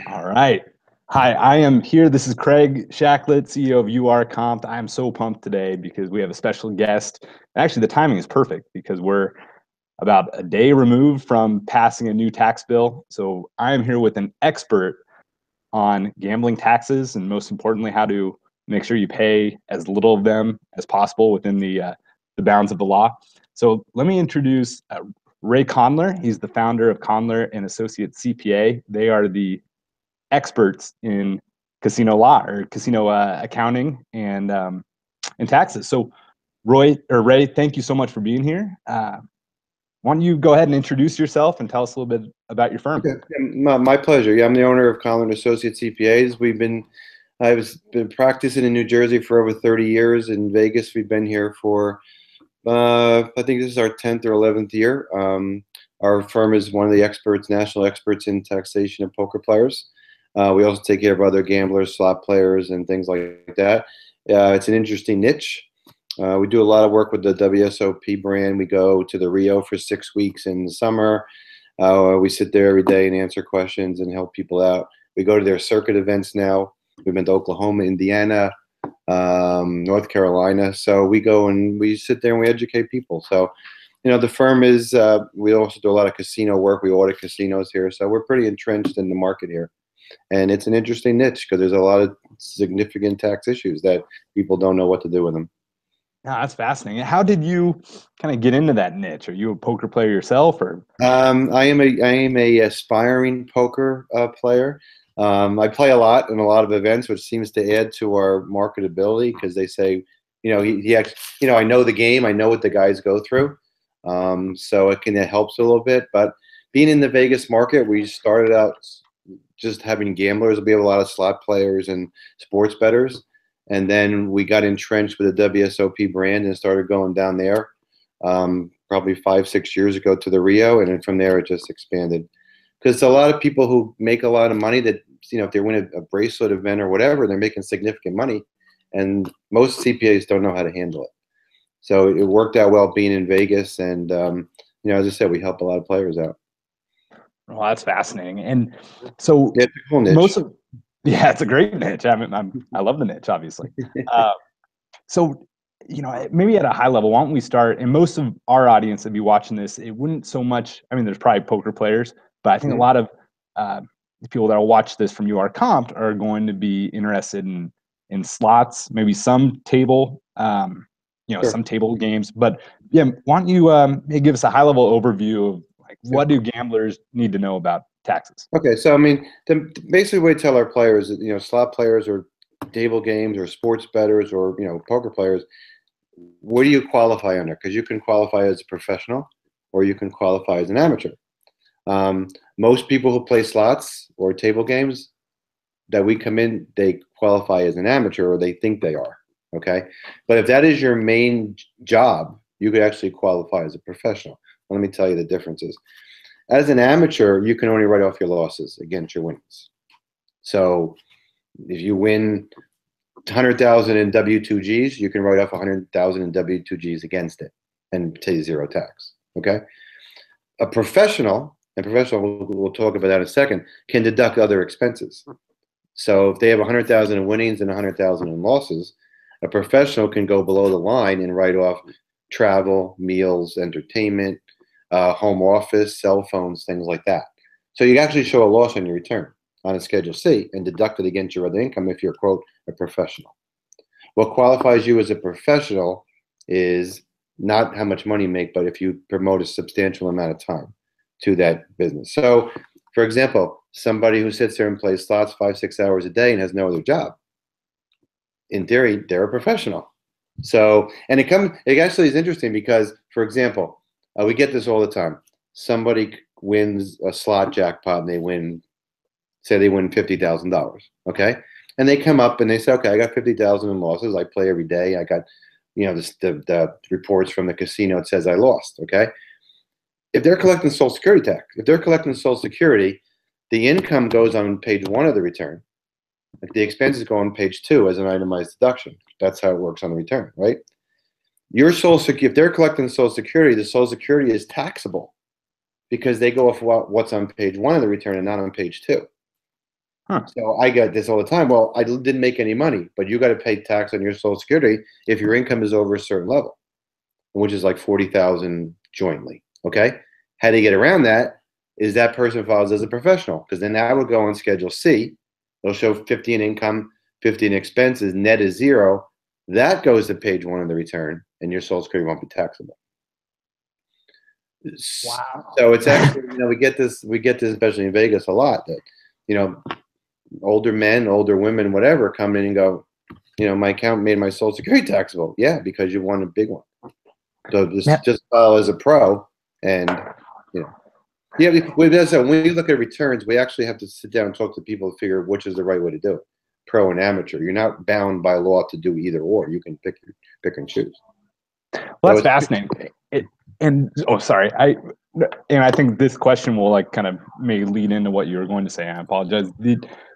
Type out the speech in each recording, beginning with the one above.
All right. Hi, I am here. This is Craig Shacklett, CEO of URComped. I am so pumped today because we have a special guest. Actually, the timing is perfect because we're about a day removed from passing a new tax bill. So I am here with an expert on gambling taxes and, most importantly, how to make sure you pay as little of them as possible within the bounds of the law. So let me introduce Ray Kondler. He's the founder of Kondler and Associates CPA. They are the experts in casino law or casino accounting and taxes. So, Ray, thank you so much for being here. Why don't you go ahead and introduce yourself and tell us a little bit about your firm? Okay. Yeah, my pleasure. Yeah, I'm the owner of Kondler and Associates CPAs. I've been practicing in New Jersey for over 30 years. In Vegas, we've been here for I think this is our 10th or 11th year. Our firm is one of the experts, national experts in taxation of poker players. We also take care of other gamblers, slot players, and things like that. It's an interesting niche. We do a lot of work with the WSOP brand. We go to the Rio for 6 weeks in the summer. We sit there every day and answer questions and help people out. We go to their circuit events now. We've been to Oklahoma, Indiana, North Carolina. So we go and we sit there and we educate people. So, the firm is, we also do a lot of casino work. We audit casinos here. So we're pretty entrenched in the market here. And it's an interesting niche because there's a lot of significant tax issues that people don't know what to do with them. No, that's fascinating. How did you kind of get into that niche? Are you a poker player yourself, or? I am a aspiring poker player. I play a lot in a lot of events, which seems to add to our marketability because they say, I know the game, I know what the guys go through, so it helps a little bit. But being in the Vegas market, we started out just having gamblers. We have a lot of slot players and sports bettors. And then we got entrenched with the WSOP brand and started going down there probably 5-6 years ago to the Rio. And then from there, it just expanded. Because a lot of people who make a lot of money that, if they win a bracelet event or whatever, they're making significant money. And most CPAs don't know how to handle it. So it worked out well being in Vegas. And, as I said, we help a lot of players out. Well, that's fascinating. And so Yeah, it's a cool niche. Yeah, it's a great niche. I love the niche, obviously. So, maybe at a high level, why don't we start? And most of our audience that be watching this, it wouldn't so much. I mean, there's probably poker players, but I think a lot of the people that will watch this from URComped are going to be interested in slots, maybe some table, Sure. some table games. But yeah, why don't you maybe give us a high level overview of what do gamblers need to know about taxes? Okay, so the basic way to tell our players that slot players or table games or sports bettors or poker players, what do you qualify under? Because you can qualify as a professional or you can qualify as an amateur. Most people who play slots or table games that we come in, they qualify as an amateur or they think they are. Okay, but if that is your main job, you could actually qualify as a professional. Let me tell you the differences. As an amateur, you can only write off your losses against your wins. So if you win 100,000 in W2Gs, you can write off 100,000 in W2Gs against it and pay zero tax. Okay? A professional, and we'll talk about that in a second, can deduct other expenses. So if they have 100,000 in winnings and 100,000 in losses, a professional can go below the line and write off travel, meals, entertainment, home office, cell phones, things like that. So you actually show a loss on your return on a Schedule C and deduct it against your other income if you're, quote, a professional. What qualifies you as a professional is not how much money you make, but if you promote a substantial amount of time to that business. So, for example, somebody who sits there and plays slots 5-6 hours a day and has no other job, in theory, they're a professional. So, and it actually is interesting because, for example, we get this all the time. Somebody wins a slot jackpot and they win $50,000. Okay, and they come up and they say, okay, I got 50,000 in losses. I play every day. I got, the reports from the casino. It says I lost. Okay, if they're collecting Social Security tax, if they're collecting Social Security, the income goes on page 1 of the return. The expenses go on page 2 as an itemized deduction. That's how it works on the return, right? Your if they're collecting Social Security, the Social Security is taxable because they go off what's on page 1 of the return and not on page 2. Huh. So I get this all the time. Well, I didn't make any money, but you got to pay tax on your Social Security if your income is over a certain level, which is like 40,000 jointly. Okay. How do you get around that? Is that person files as a professional? Because then that would go on Schedule C. They'll show 50 in income, 50 in expenses, net is zero. That goes to page 1 of the return, and your Social Security won't be taxable. Wow. So it's actually, we get this, especially in Vegas a lot, that, older men, older women, whatever, come in and go, my account made my Social Security taxable. Yeah, because you won a big one. So just file as a pro, and yeah. When you look at returns, we actually have to sit down and talk to people to figure out which is the right way to do it, pro and amateur. You're not bound by law to do either or. You can pick and choose. Well, that's fascinating. Sorry, I think this question will kind of may lead into what you were going to say. I apologize.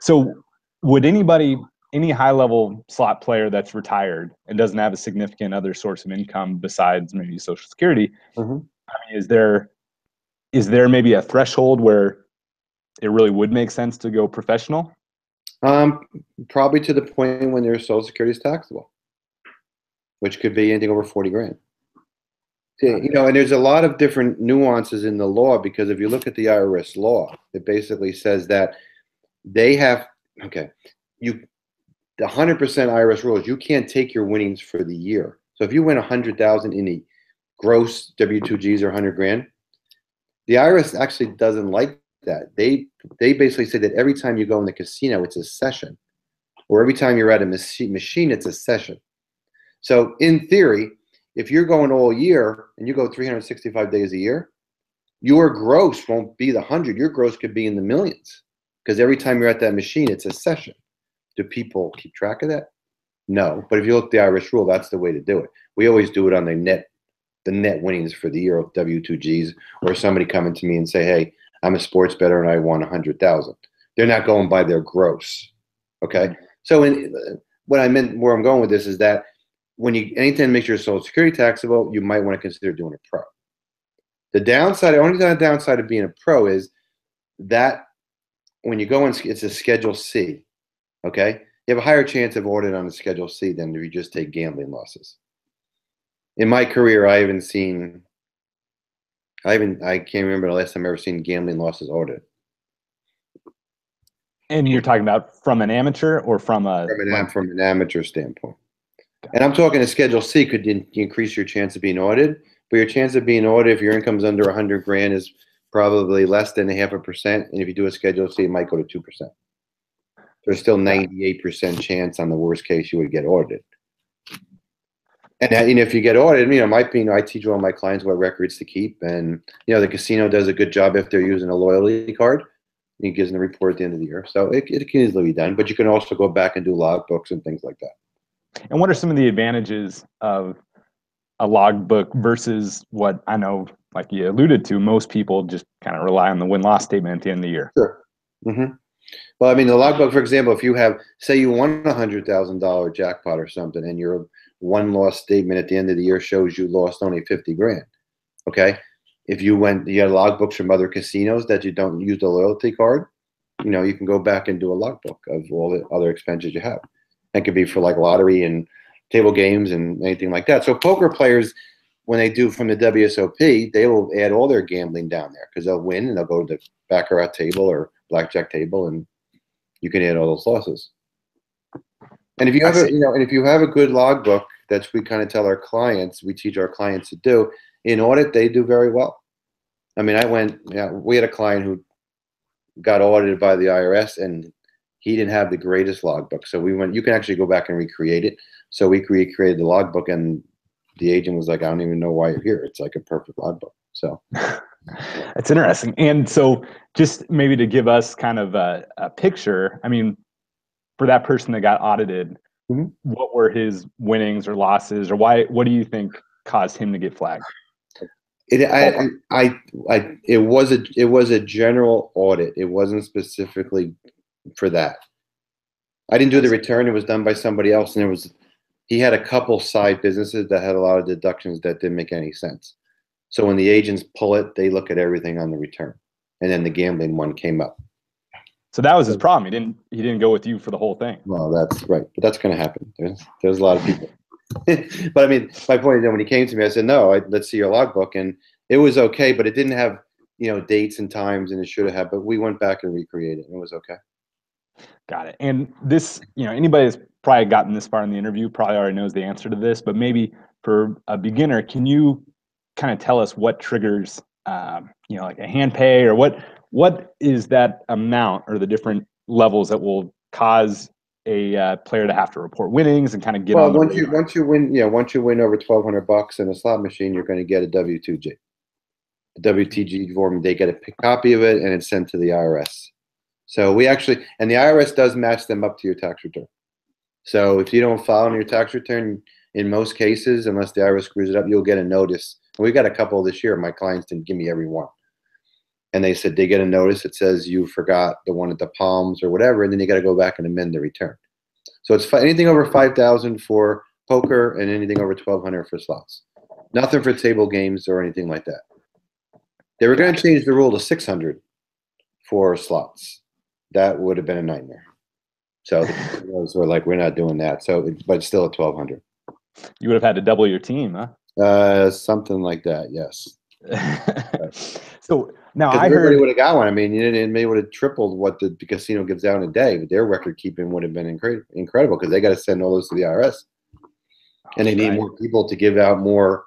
So, would any high level slot player that's retired and doesn't have a significant other source of income besides maybe Social Security, Mm-hmm. I mean, is there maybe a threshold where it really would make sense to go professional? Probably to the point when their Social Security is taxable, which could be anything over 40 grand. And there's a lot of different nuances in the law, because if you look at the IRS law, it basically says that they have, the 100% IRS rule is you can't take your winnings for the year. So if you win 100,000 in a gross W-2Gs or 100 grand, the IRS actually doesn't like that. They basically say that every time you go in the casino, it's a session, or every time you're at a machine, it's a session. So in theory, if you're going all year and you go 365 days a year, your gross won't be the 100. Your gross could be in the millions, because every time you're at that machine, it's a session. Do people keep track of that? No. But if you look at the Irish rule, that's the way to do it. We always do it on the net winnings for the year of W-2Gs, or somebody coming to me and say, hey, I'm a sports bettor and I won 100,000. They're not going by their gross. Okay. So where I'm going with this is that when anything that makes your Social Security taxable, you might want to consider doing a pro. The only downside of being a pro is that when you go in, it's a Schedule C. Okay. You have a higher chance of audit on the Schedule C than if you just take gambling losses. In my career, I can't remember the last time I've ever seen gambling losses audited. And you're talking about from an amateur or from an amateur standpoint. And I'm talking a Schedule C could increase your chance of being audited, but your chance of being audited if your income's under 100 grand is probably less than 0.5%. And if you do a Schedule C, it might go to 2%. There's still 98% chance on the worst case you would get audited. And if you get audited, I teach all my clients what records to keep. And, the casino does a good job if they're using a loyalty card. It gives them a report at the end of the year. So it can easily be done, but you can also go back and do logbooks and things like that. And what are some of the advantages of a logbook versus what I know, like you alluded to, most people just kind of rely on the win-loss statement at the end of the year? Sure. Mm-hmm. Well, the logbook, for example, if you say you won $100,000 jackpot or something, and your one-loss statement at the end of the year shows you lost only 50 grand. Okay. If you had logbooks from other casinos that you don't use the loyalty card, you can go back and do a logbook of all the other expenses you have. That could be for like lottery and table games and anything like that. So poker players, when they do from the WSOP, they will add all their gambling down there, because they'll win and they'll go to the baccarat table or blackjack table, and you can add all those losses. And if you have a good logbook, that's we kind of tell our clients, we teach our clients to do. In audit, they do very well. We had a client who got audited by the IRS, and he didn't have the greatest logbook. So you can actually go back and recreate it. So we recreated the logbook, and the agent was like, I don't even know why you're here. It's like a perfect logbook. So that's interesting. And so just maybe to give us kind of a picture, for that person that got audited, mm-hmm. What were his winnings or losses, or what do you think caused him to get flagged? It was a general audit. It wasn't specifically for that. I didn't do the return. It was done by somebody else, and he had a couple side businesses that had a lot of deductions that didn't make any sense. So when the agents pull it, they look at everything on the return, and then the gambling one came up. So that was his problem. He didn't go with you for the whole thing. Well, that's right, but that's going to happen. There's a lot of people. But I mean, my point is that when he came to me, I said, no, let's see your logbook, and it was okay, but it didn't have dates and times, and it should have had. But we went back and recreated, and it was okay. Got it. And this, anybody that's probably gotten this far in the interview probably already knows the answer to this, but maybe for a beginner, can you kind of tell us what triggers, like a hand pay, or what is that amount or the different levels that will cause a player to have to report winnings and kind of get on the radar? Once you win over $1,200 in a slot machine, you're going to get a W2G. The WTG form, they get a copy of it, and it's sent to the IRS. So and the IRS does match them up to your tax return. So if you don't file on your tax return, in most cases, unless the IRS screws it up, you'll get a notice. And we got a couple this year. My clients didn't give me every one. And they said they get a notice that says you forgot the one at the Palms or whatever, and then you got to go back and amend the return. So it's anything over $5,000 for poker and anything over $1,200 for slots. Nothing for table games or anything like that. They were going to change the rule to $600 for slots. That would have been a nightmare. So the casinos were like, we're not doing that. So, but it's still at $1,200. You would have had to double your team, huh? Something like that, yes. So now everybody would have got one. I mean, it may would have tripled what the casino gives out in a day, but their record keeping would have been incredible because they got to send all those to the IRS, and they need more people to give out more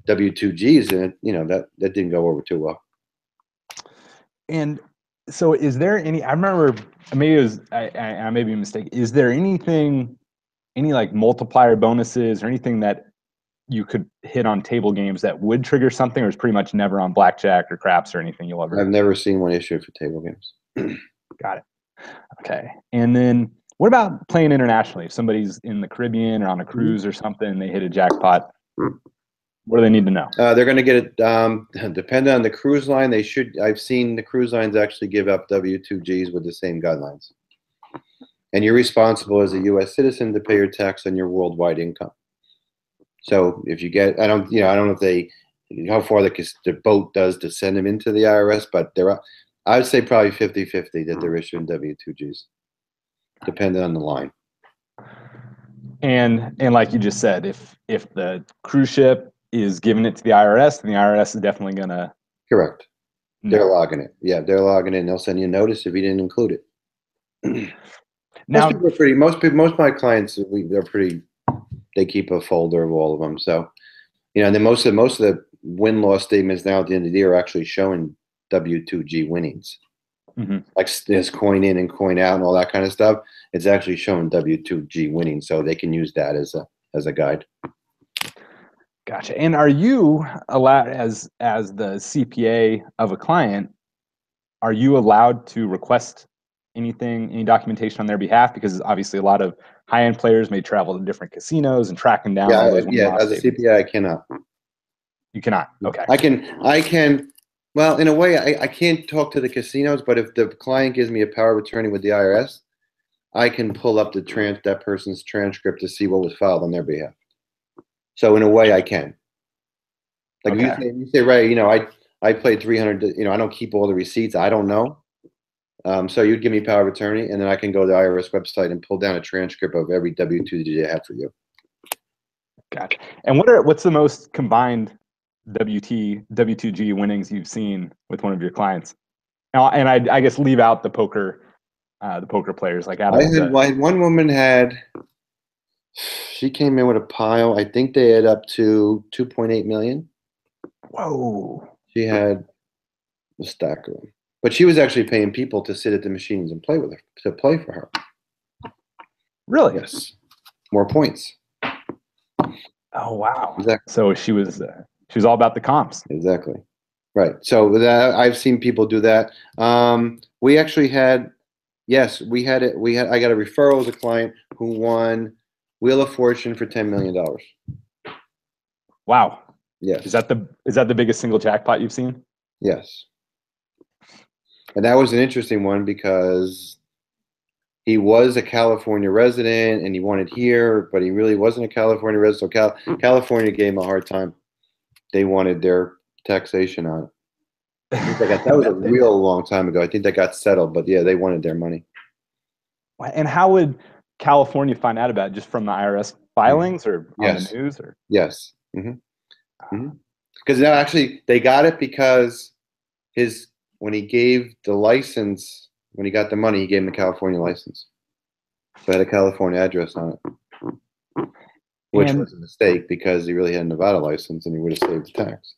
W2Gs, and that didn't go over too well. And so, is there any? I remember maybe it was I may be a mistake. Is there any like multiplier bonuses or anything that you could hit on table games that would trigger something, or is pretty much never on blackjack or craps or anything you'll ever? I've never seen one issued for table games. Got it. Okay. And then what about playing internationally? If somebody's in the Caribbean or on a cruise or something, and they hit a jackpot, what do they need to know? They're going to get it. Depending on the cruise line, they should. I've seen the cruise lines actually give up W2Gs with the same guidelines. And you're responsible as a U.S. citizen to pay your tax on your worldwide income. So if you get, I don't know if how far the boat does to send them into the IRS, but I would say probably 50-50 that they're issuing W2Gs, depending on the line. And like you just said, if the cruise ship is giving it to the IRS, then the IRS is definitely gonna. Correct. They're logging it. Yeah, they're logging it, and they'll send you a notice if you didn't include it. Now, most of my clients, they're pretty. They keep a folder of all of them. So, and then most of the win-loss statements now at the end of the year are actually showing W2G winnings. Mm-hmm. Like there's coin in and coin out and all that kind of stuff. It's actually showing W2G winnings, so they can use that as a guide. Gotcha. And are you allowed, as the CPA of a client, are you allowed to request any documentation on their behalf? Because obviously a lot of high-end players may travel to different casinos and tracking down all those win-loss as a CPA, I cannot. You cannot. Okay. I can. Well, in a way, I can't talk to the casinos, but if the client gives me a power of attorney with the IRS, I can pull up that person's transcript to see what was filed on their behalf. So in a way, I can. Like you say, Ray, I played 300. I don't keep all the receipts. I don't know. So you'd give me power of attorney, and then I can go to the IRS website and pull down a transcript of every W2G I had for you. Gotcha. And what's the most combined W2G winnings you've seen with one of your clients? Now, and I guess leave out the poker players. Like one woman she came in with a pile. I think they add up to 2.8 million. Whoa! She had a stack of them. But she was actually paying people to sit at the machines and play with her, to play for her. Really? Yes. More points. Oh, wow. Exactly. So she was all about the comps. Exactly. Right. So I've seen people do that. We actually had, yes, I got a referral as a client who won Wheel of Fortune for $10 million. Wow. Yes. Is that the biggest single jackpot you've seen? Yes. And that was an interesting one because he was a California resident and he wanted here, but he really wasn't a California resident. So California gave him a hard time. They wanted their taxation on That was a real long time ago. I think that got settled, but yeah, they wanted their money. And how would California find out about it? Just from the IRS filings or on the Yes. news? Or Yes. Because now actually they got it because when he gave the license, when he got the money, he gave him the California license. So it had a California address on it, which was a mistake because he really had a Nevada license and he would have saved the tax.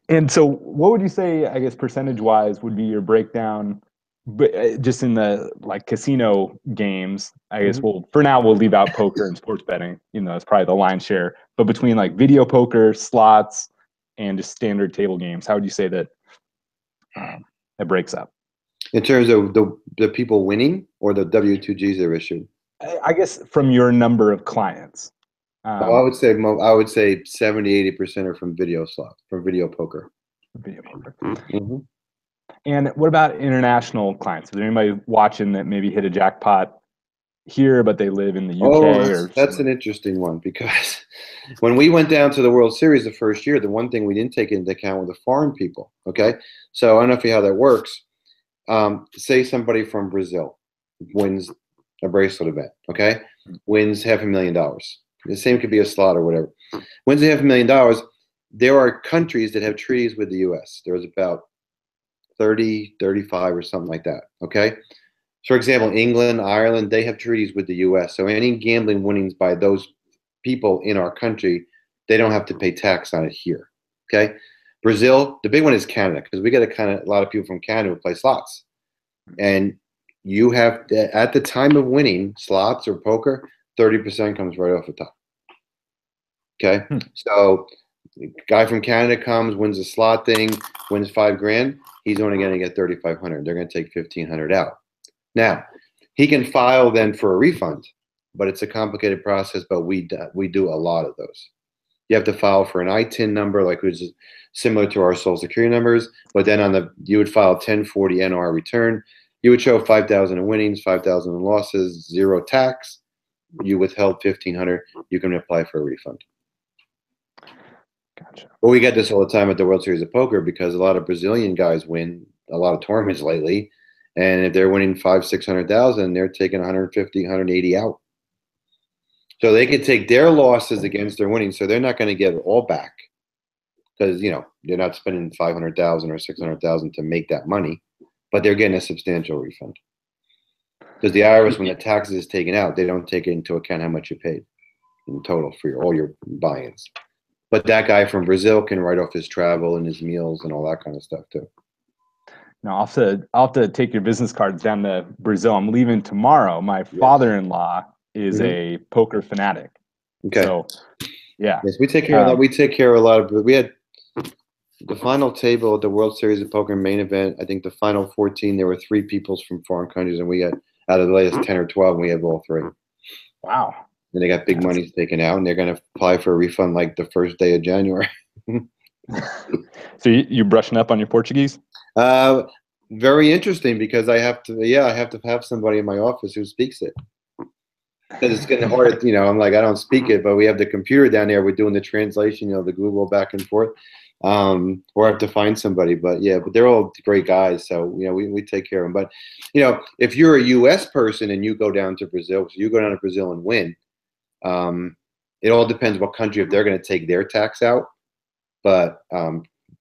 And so what would you say, I guess, percentage-wise would be your breakdown, but just in the like casino games, I guess for now we'll leave out poker and sports betting, it's probably the lion's share, but between like video poker, slots, and just standard table games, how would you say that it breaks up? In terms of the people winning or the W2Gs they're issued? I guess from your number of clients. I would say 70-80% are from video poker. Video poker. And what about international clients? Is there anybody watching that maybe hit a jackpot here, but they live in the UK? That's an interesting one, because when we went down to the World Series the first year, the one thing we didn't take into account were the foreign people. Okay, so I don't know if you know how that works. Say somebody from Brazil wins a bracelet event. Okay, wins $500,000. The same could be a slot or whatever. Wins $500,000. There are countries that have treaties with the U.S. There's about 30, 35 or something like that. Okay. For example, England, Ireland, they have treaties with the U.S. So any gambling winnings by those people in our country, they don't have to pay tax on it here. Okay. Brazil, the big one is Canada, because we get a lot of people from Canada who play slots. And you have, at the time of winning slots or poker, 30% comes right off the top. Okay. So the guy from Canada comes, wins a slot thing, wins $5,000. He's only going to get $3,500. They're going to take $1,500 out. Now, he can file then for a refund, but it's a complicated process. But we do a lot of those. You have to file for an ITIN number, which is similar to our Social Security numbers. But then you would file a 1040 NR return. You would show 5,000 in winnings, 5,000 in losses, 0 tax. You withheld $1,500. You can apply for a refund. Gotcha. Well, we get this all the time at the World Series of Poker, because a lot of Brazilian guys win a lot of tournaments lately, and if they're winning 500,000-600,000, they're taking 150, 180 out. So they could take their losses against their winnings, so they're not going to get it all back, because they're not spending 500,000 or 600,000 to make that money, but they're getting a substantial refund. Because the IRS, when the taxes is taken out, they don't take into account how much you paid in total for all your buy-ins. But that guy from Brazil can write off his travel and his meals and all that kind of stuff too. No, I'll have to take your business cards down to Brazil. I'm leaving tomorrow. My father-in-law is a poker fanatic. Okay. So, yeah. Yes, we take care of that. We take care of a lot of. We had the final table at the World Series of Poker main event. I think the final 14, there were 3 people from foreign countries, and we got out of the latest 10 or 12, and we have all 3. Wow. And they got big monies taken out, and they're going to apply for a refund like the first day of January. So you brushing up on your Portuguese? Very interesting, because I have to have somebody in my office who speaks it. Because it's getting hard, I'm like, I don't speak it, but we have the computer down there. We're doing the translation, the Google back and forth. Or I have to find somebody, but they're all great guys. So, we take care of them. But, if you're a U.S. person and you go down to Brazil, so you go down to Brazil and win, it all depends what country, if they're going to take their tax out. But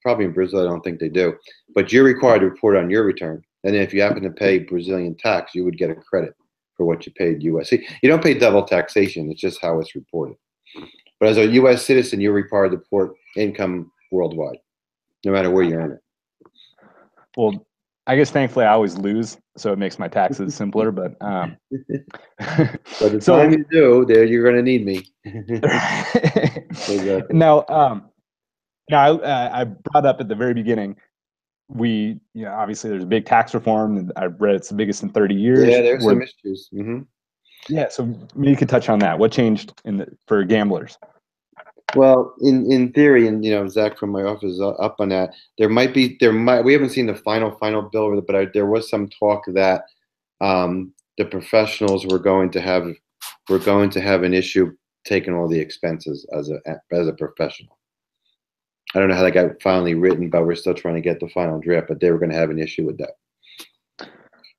probably in Brazil, I don't think they do. But you're required to report on your return. And if you happen to pay Brazilian tax, you would get a credit for what you paid U.S. See, you don't pay double taxation. It's just how it's reported. But as a U.S. citizen, you're required to report income worldwide, no matter where you earn it. Well, I guess thankfully I always lose, so it makes my taxes simpler. But by the time you do, you're going to need me. Exactly. Now, I brought up at the very beginning, obviously there's a big tax reform, and I read it's the biggest in 30 years. Yeah, there's some issues. Yeah, so maybe you could touch on that. What changed for gamblers? Well, in theory, and Zach from my office is up on that. We haven't seen the final bill, but there was some talk that the professionals were going to have an issue taking all the expenses as a professional. I don't know how that got finally written, but we're still trying to get the final draft. But they were going to have an issue with that.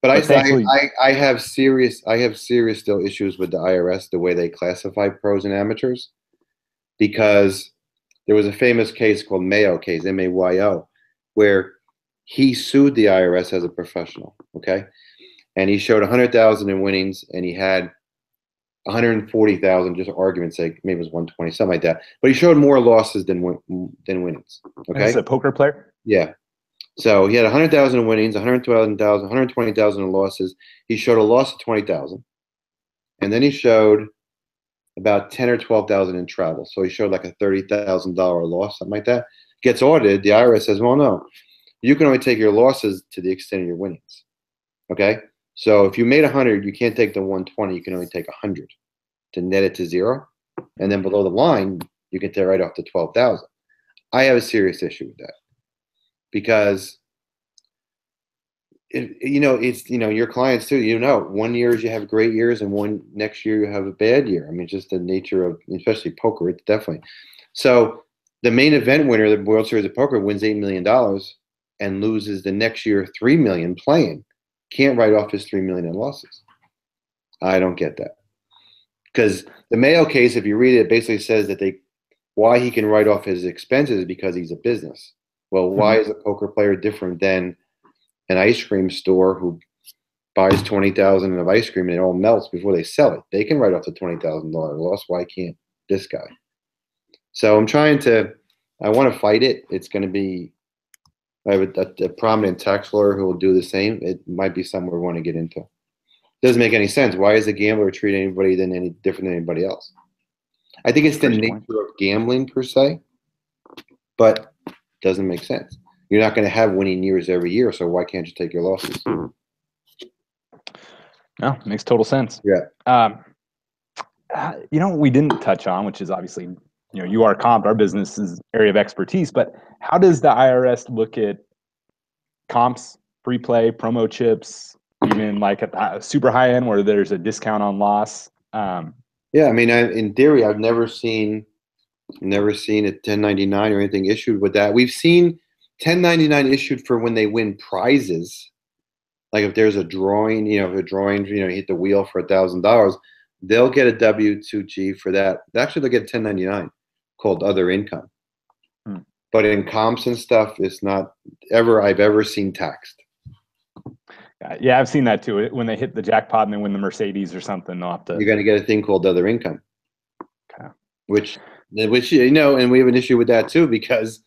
But But thankfully, I have serious still issues with the IRS, the way they classify pros and amateurs, because there was a famous case called Mayo case, Mayo, where he sued the IRS as a professional. Okay, and he showed 100,000 in winnings, and he had 140,000, just argument's sake, maybe it was 120, something like that. But he showed more losses than winnings. this is Okay, a poker player. yeah. So he had 100,000 in winnings, 112,000, 120,000 in losses. He showed a loss of 20,000, and then he showed about 10 or 12,000 in travel. So he showed like a $30,000 loss, something like that. Gets audited. The IRS says, "Well, no, you can only take your losses to the extent of your winnings." Okay, so if you made 100, you can't take the 120. You can only take 100 to net it to zero, and then below the line, you can take right off to 12,000. I have a serious issue with that because it's your clients too. 1 year you have great years, and one next year you have a bad year. I mean, just the nature of, especially poker, it's definitely. So the main event winner, the World Series of Poker, wins $8 million and loses the next year $3 million playing. Can't write off his $3 million in losses. I don't get that, because the Mayo case, if you read it, basically says that why he can write off his expenses is because he's a business. Well, why is a poker player different than an ice cream store who buys 20,000 of ice cream and it all melts before they sell it? They can write off the $20,000 loss. Why can't this guy? So I want to fight it. It's going to be, I have a prominent tax lawyer who will do the same. It might be somewhere we want to get into. Doesn't make any sense. Why is a gambler treat anybody any different than anybody else? I think it's the nature of gambling per se, but it doesn't make sense. You're not going to have winning years every year, so why can't you take your losses? No, makes total sense. Yeah. We didn't touch on, which is obviously, URComped, our business's area of expertise, but how does the IRS look at comps, free play, promo chips, even like at the super high end where there's a discount on loss? Yeah, I mean, in theory, I've never seen a 1099 or anything issued with that. We've seen 1099 issued for when they win prizes. Like if there's a drawing, you hit the wheel for $1,000, they'll get a W-2G for that. Actually, they'll get a 1099 called other income. But in comps and stuff, it's not I've ever seen taxed. Yeah, I've seen that too. When they hit the jackpot and they win the Mercedes or something, they'll have to. You're going to get a thing called other income. Okay. Which and we have an issue with that too, because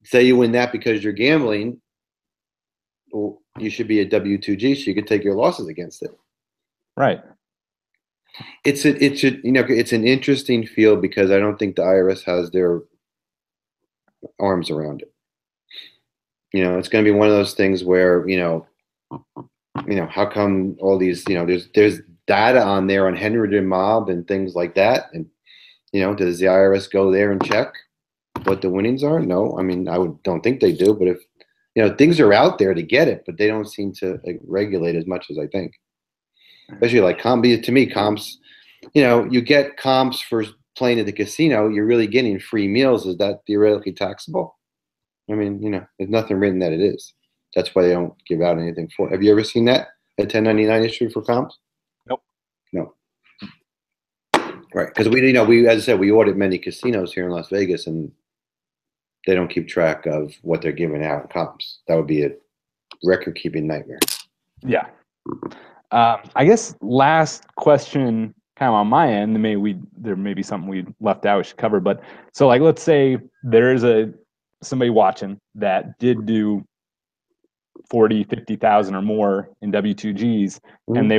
say you win that because you're gambling, well, you should be a W-2G, so you could take your losses against it. Right. It's an interesting field because I don't think the IRS has their arms around it. It's going to be one of those things where how come all these there's data on there on Henry Mob and things like that, and does the IRS go there and check what the winnings are? No, I mean don't think they do, but if things are out there to get it, but they don't seem to regulate as much as I think. Especially like to me, comps, you get comps for playing at the casino, you're really getting free meals. Is that theoretically taxable? I mean, there's nothing written that it is. That's why they don't give out anything for it. Have you ever seen that, a 1099 issue for comps? Nope. No. Right, because we as I said, we audit many casinos here in Las Vegas, and they don't keep track of what they're giving out in comps. That would be a record-keeping nightmare. Yeah. I guess last question, kind of on my end, there may be something we left out we should cover, but so like let's say there is somebody watching that did do 40, 50,000 or more in W-2Gs, and they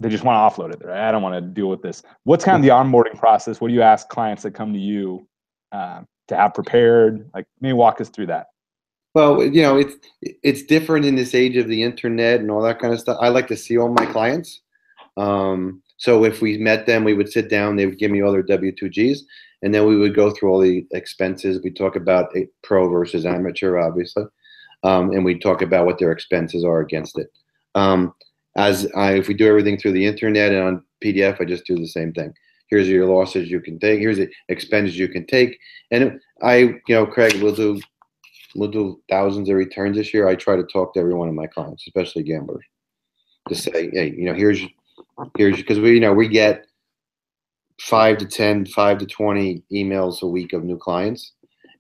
just want to offload it. Right? I don't want to deal with this. What's kind of the onboarding process? What do you ask clients that come to you to have prepared? Like, maybe walk us through that. Well, it's different in this age of the internet and all that kind of stuff. I like to see all my clients. So if we met them, we would sit down. They would give me all their W-2Gs, and then we would go through all the expenses. We talk about a pro versus amateur, obviously, and we talk about what their expenses are against it. If we do everything through the internet and on PDF, I just do the same thing. Here's your losses you can take. Here's the expenses you can take. And Craig, we'll do thousands of returns this year. I try to talk to every one of my clients, especially gamblers, to say, hey, here's because we get 5 to 10, 5 to 20 emails a week of new clients,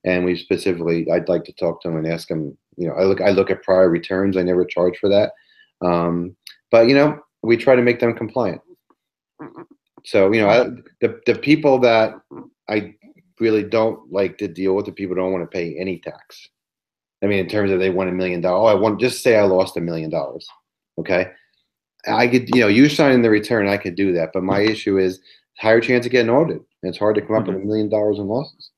and I'd like to talk to them and ask them. I look at prior returns. I never charge for that, but we try to make them compliant. So the people that I really don't like to deal with, the people who don't want to pay any tax. I mean, in terms of they won $1 million. Just say I lost $1 million. Okay. I could, you sign in the return, I could do that. But my issue is higher chance of getting audited. And it's hard to come up with $1 million in losses.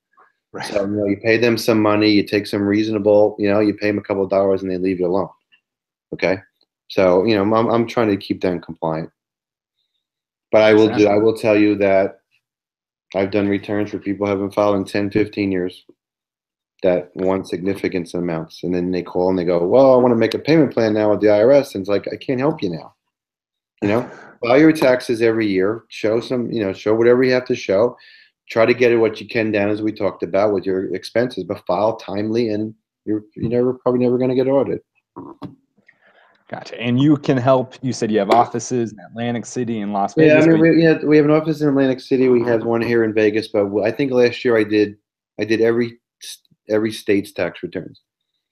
Right. So, you pay them some money, you take some reasonable, you pay them a couple of dollars and they leave you alone. Okay. So, I'm trying to keep them compliant. But I will tell you that I've done returns for people who haven't filed in 10, 15 years that want significant amounts. And then they call and they go, well, I want to make a payment plan now with the IRS. And it's like, I can't help you now. File your taxes every year, show whatever you have to show. Try to get what you can down, as we talked about, with your expenses, but file timely, and you're probably never going to get audited. Gotcha. And you can help. You said you have offices in Atlantic City and Las Vegas. Yeah, we have an office in Atlantic City. We have one here in Vegas, but I think last year I did every state's tax returns.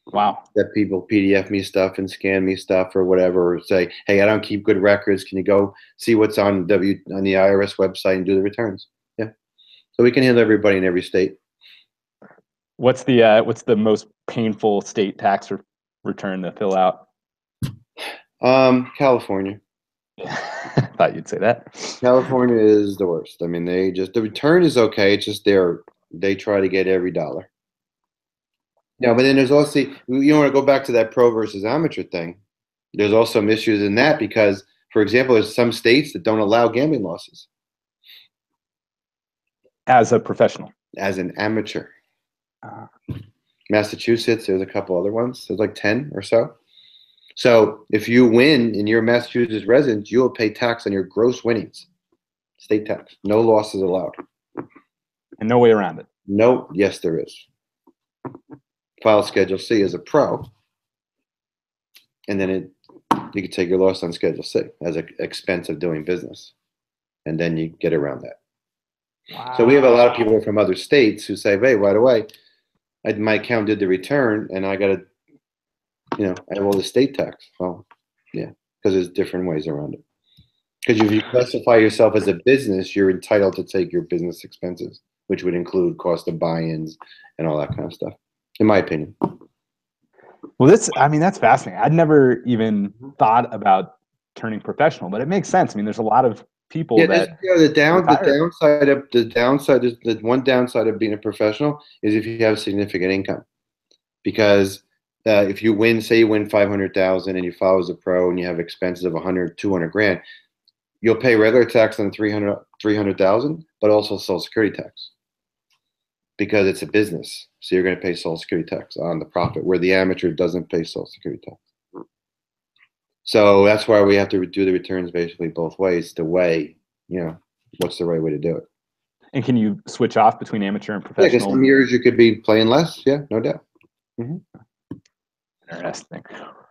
Wow. That people PDF me stuff and scan me stuff or whatever, or say, hey, I don't keep good records. Can you go see what's on the IRS website and do the returns? Yeah. So we can handle everybody in every state. What's the most painful state tax return to fill out? California. Thought you'd say that. California is the worst. I mean, the return is okay. It's just they try to get every dollar. But then there's also, you want to go back to that pro versus amateur thing. There's also some issues in that because, for example, there's some states that don't allow gambling losses. As a professional. As an amateur. Massachusetts, there's a couple other ones. There's like 10 or so. So if you win and you're a Massachusetts resident, you will pay tax on your gross winnings. State tax. No losses allowed. And no way around it. No, yes, there is. File Schedule C as a pro, and then you can take your loss on Schedule C as an expense of doing business, and then you get around that. Wow. So we have a lot of people from other states who say, hey, right away, my account did the return, and I got to, I have all the state tax. Well, yeah, because there's different ways around it. Because if you classify yourself as a business, you're entitled to take your business expenses, which would include cost of buy-ins and all that kind of stuff. In my opinion. Well, that's fascinating. I'd never even thought about turning professional, but it makes sense. I mean, there's a lot of people that the one downside of being a professional is if you have significant income, because if you win, say you win 500,000 and you file as a pro and you have expenses of 100, 200 grand, you'll pay regular tax on 300,000, but also Social Security tax. Because it's a business, so you're going to pay Social Security tax on the profit, where the amateur doesn't pay Social Security tax. So that's why we have to do the returns basically both ways to weigh, what's the right way to do it. And can you switch off between amateur and professional? Yeah, because some years you could be playing less. Yeah, no doubt. Mm-hmm. Interesting.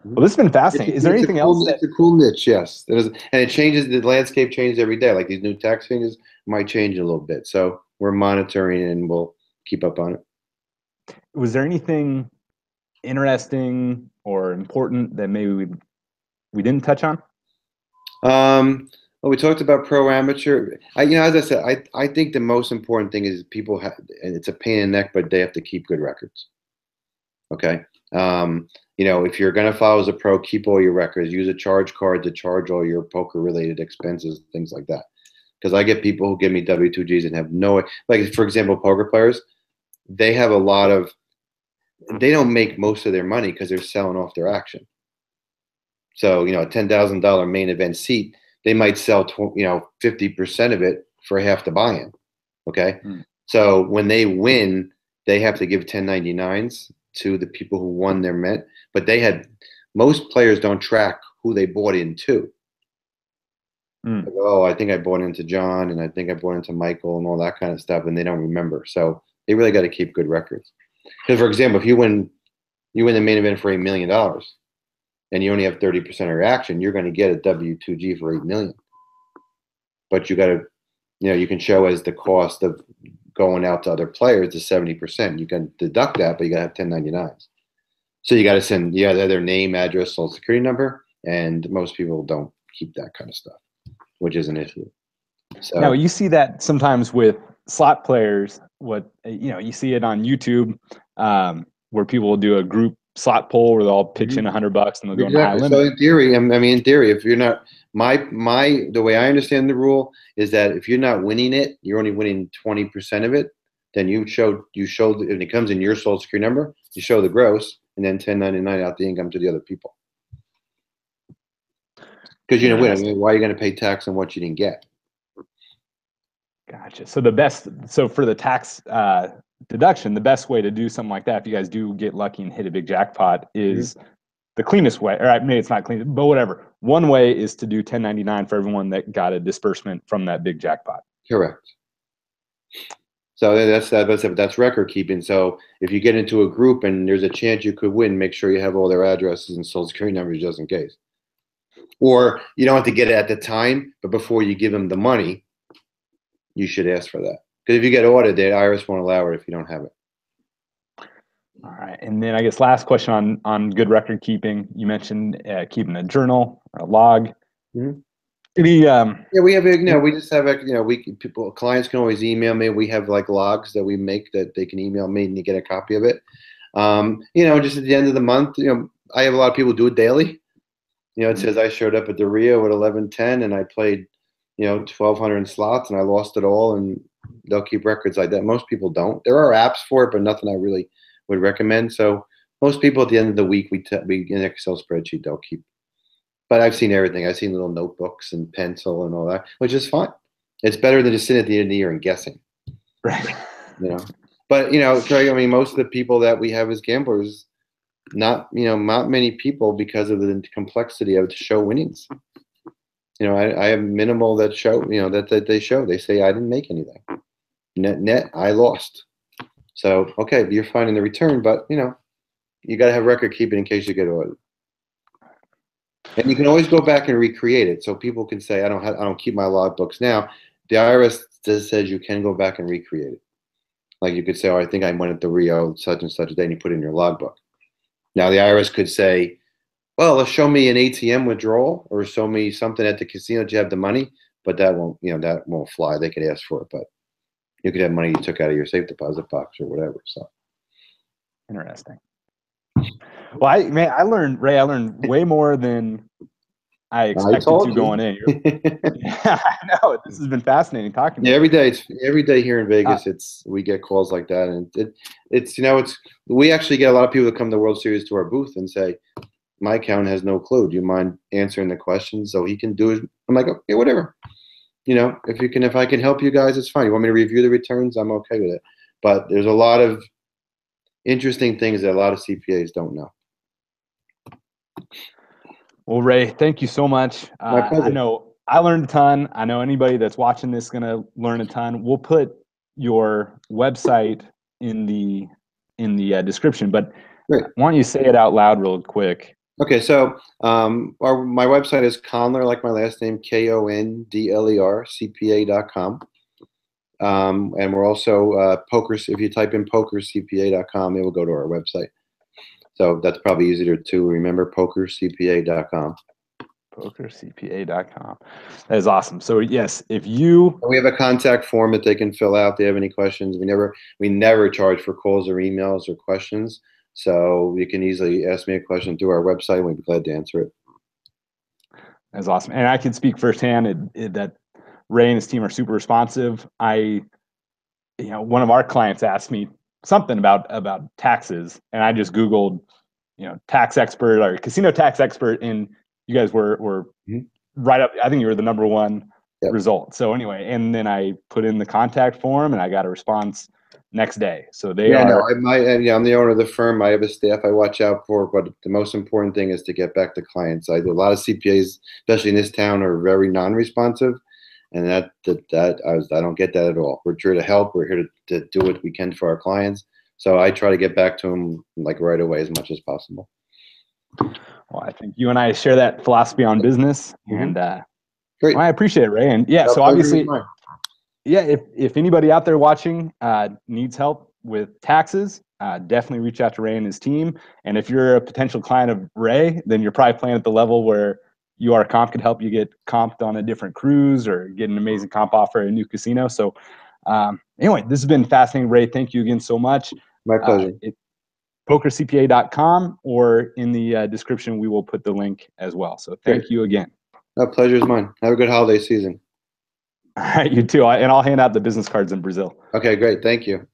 Well, this has been fascinating. Is there anything else? It's a cool niche, yes. And it changes. The landscape changes every day. Like these new tax changes might change a little bit. So we're monitoring and we'll keep up on it. Was there anything interesting or important that maybe we didn't touch on? Well, we talked about pro amateur. As I said, I think the most important thing is people have, and it's a pain in the neck, but they have to keep good records. Okay. If you're going to file as a pro, keep all your records. Use a charge card to charge all your poker related expenses, things like that. Because I get people who give me W-2Gs and have no, like for example, poker players, they have they don't make most of their money because they're selling off their action. So, a $10,000 main event seat, they might sell, 50% of it for half the buy-in. Okay. So when they win, they have to give 1099s to the people who won their bet, but most players don't track who they bought into. Like, I think I bought into John and I think I bought into Michael and all that kind of stuff, and they don't remember. So They really got to keep good records. Because, for example, if you win the main event for $8 million and you only have 30% of your action, you're going to get a W2G for $8 million. But you got to, you can show as the cost of going out to other players is 70%. You can deduct that, but you got to have 1099s. So you got to send, their name, address, social security number, and most people don't keep that kind of stuff, which is an issue. So now you see that sometimes with slot players. You see it on YouTube, where people will do a group slot poll where they'll all pitch in $100 and they'll go in high limit. So in theory, if you're not, the way I understand the rule is that if you're not winning it, you're only winning 20% of it. Then you show when it comes in your social security number, you show the gross, and then 1099 out the income to the other people. Because you didn't win. Why are you going to pay tax on what you didn't get? Gotcha. So for the tax deduction, the best way to do something like that, if you guys do get lucky and hit a big jackpot, is the cleanest way. Or maybe it's not clean, but whatever. One way is to do 1099 for everyone that got a disbursement from that big jackpot. Correct. So that's record keeping. So if you get into a group and there's a chance you could win, make sure you have all their addresses and social security numbers just in case. Or you don't have to get it at the time, but before you give them the money, you should ask for that. Because if you get audited, the IRS won't allow it if you don't have it. All right. And then I guess last question on good record keeping. You mentioned keeping a journal or a log. Mm-hmm. We have, we just have, clients can always email me. We have like logs that we make that they can email me and you get a copy of it. Just at the end of the month, I have a lot of people do it daily. It says I showed up at the Rio at 11:10 and I played, 1,200 in slots and I lost it all, and they'll keep records like that. Most people don't. There are apps for it, but nothing I really would recommend. So most people at the end of the week, we in an Excel spreadsheet, they'll keep. But I've seen everything. I've seen little notebooks and pencil and all that, which is fine. It's better than just sitting at the end of the year and guessing. Right. But Craig, most of the people that we have as gamblers, not many people, because of the complexity of the show winnings. I have minimal that show, that they show. They say I didn't make anything. Net, I lost. So okay, you're fine in the return, but you got to have record keeping in case you get audited. And you can always go back and recreate it. So people can say I don't keep my log books now. The IRS says you can go back and recreate it. Like you could say, I think I went at the Rio such and such a day, and you put it in your logbook. Now the IRS could say, well, show me an ATM withdrawal or show me something at the casino that you have the money, but that won't fly. They could ask for it, but you could have money you took out of your safe deposit box or whatever. So interesting. Well, I learned way more than I expected to going in. Yeah, I know. This has been fascinating talking to you. Every day here in Vegas, we get calls like that, and we actually get a lot of people that come to the World Series to our booth and say, my account has no clue. Do you mind answering the questions so he can do it? I'm like, okay, whatever. If I can help you guys, it's fine. You want me to review the returns? I'm okay with it. But there's a lot of interesting things that a lot of CPAs don't know. Well, Ray, thank you so much. My pleasure. I know I learned a ton. I know anybody that's watching this is going to learn a ton. We'll put your website in the description, but Great. Why don't you say it out loud real quick? Okay, so my website is Kondler, like my last name, Kondler, CPA.com. And we're also poker. If you type in pokercpa.com, it will go to our website. So that's probably easier to remember, pokercpa.com. Pokercpa.com. That is awesome. So yes, if you we have a contact form that they can fill out if they have any questions. We never charge for calls or emails or questions. So you can easily ask me a question through our website and we'd be glad to answer it. That's awesome. And I can speak firsthand that Ray and his team are super responsive. One of our clients asked me something about taxes, and I just Googled, tax expert or casino tax expert, and you guys were right up. I think you were the number one result. So anyway, and then I put in the contact form and I got a response next day. So I'm the owner of the firm. I have a staff I watch out for, but the most important thing is to get back to clients. A lot of CPAs, especially in this town, are very non-responsive, And I don't get that at all. We're here to help. We're here to do what we can for our clients. So I try to get back to them like right away as much as possible. Well, I think you and I share that philosophy on business, and great. well, I appreciate it, Ray. And yeah, so obviously, yeah, if anybody out there watching needs help with taxes, definitely reach out to Ray and his team. And if you're a potential client of Ray, then you're probably playing at the level where URComped could help you get comped on a different cruise or get an amazing comp offer at a new casino. So anyway, this has been fascinating, Ray. Thank you again so much. My pleasure. PokerCPA.com, or in the description, we will put the link as well. So thank you again. No, pleasure is mine. Have a good holiday season. All right, you too. And I'll hand out the business cards in Brazil. Okay, great. Thank you.